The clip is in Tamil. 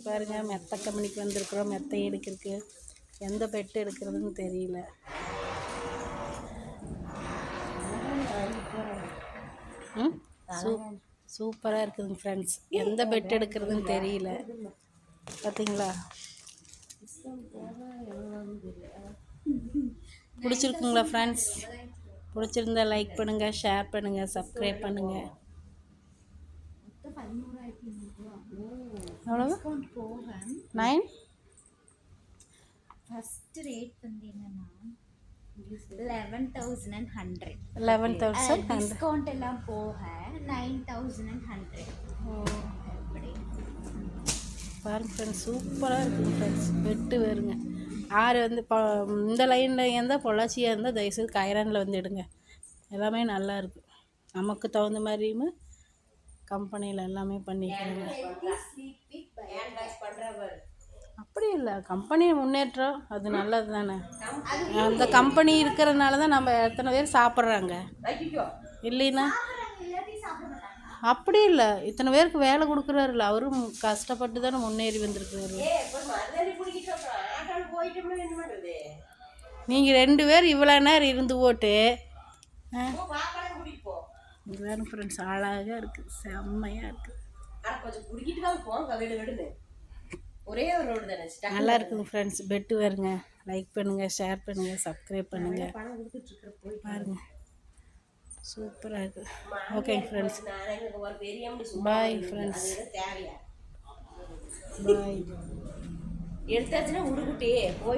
பாருங்கள் மெத்த கம்பெனிக்கு வந்திருக்கிறோம். மெத்தை எடுக்கிறதுக்கு எந்த பெட்டு எடுக்கிறதுன்னு தெரியல. சூப்பராக இருக்குதுங்க ஃப்ரெண்ட்ஸ். எந்த பெட் எடுக்கிறதுன்னு தெரியல. பார்த்தீங்களா? பிடிச்சிருக்குங்களா ஃப்ரெண்ட்ஸ்? பிடிச்சிருந்தா லைக் பண்ணுங்கள், ஷேர் பண்ணுங்கள், சப்ஸ்கிரைப் பண்ணுங்கள். எவ்வளவு? 9 ஃபர்ஸ்ட் ரேட் வந்து என்னன்னா 11,100. 11,100 டிஸ்கவுண்ட் எல்லாம் போக 9,100. பாருங்க ஃப்ரெண்ட்ஸ், சூப்பராக இருக்குங்க ஃப்ரெண்ட்ஸ். பெட்டு வருங்க. யார் வந்து இந்த லைனில் இருந்தால் பொள்ளாச்சியாக இருந்தால் தயவுசெய்து கைரானில் வந்து எடுங்க. எல்லாமே நல்லா இருக்குது. நமக்கு தகுந்த மாதிரியும் கம்பெனியில் எல்லாமே பண்ணிக்கிறாங்க. அப்படி இல்லை, கம்பெனி முன்னேற்றம் அது நல்லது தானே. அந்த கம்பெனி இருக்கிறதுனால தான் நம்ம எத்தனை பேர் சாப்பிட்றாங்க இல்லைன்னா. அப்படி இல்லை, இத்தனை பேருக்கு வேலை கொடுக்குறாருல்ல, அவரும் கஷ்டப்பட்டு தானே முன்னேறி வந்திருக்கிறாரு. நீங்கள் 2 பேர் இவ்வளோ நேரம் இருந்து போட்டு வேணும் ஃப்ரெண்ட்ஸ். அழகாக இருக்குது, செம்மையாக இருக்குது. ஒரே ஒரு ரோடு தானே. நல்லா இருக்குங்க ஃப்ரெண்ட்ஸ். பெட்டு வருங்க. லைக் பண்ணுங்கள், ஷேர் பண்ணுங்கள், சப்ஸ்கிரைப் பண்ணுங்கள். பாருங்கள், சூப்பராக இருக்குது. ஓகேங்க ஃப்ரெண்ட்ஸ், பாய் ஃப்ரெண்ட்ஸ், பாய். எடுத்தாச்சுன்னா உடுகுட்டி போய்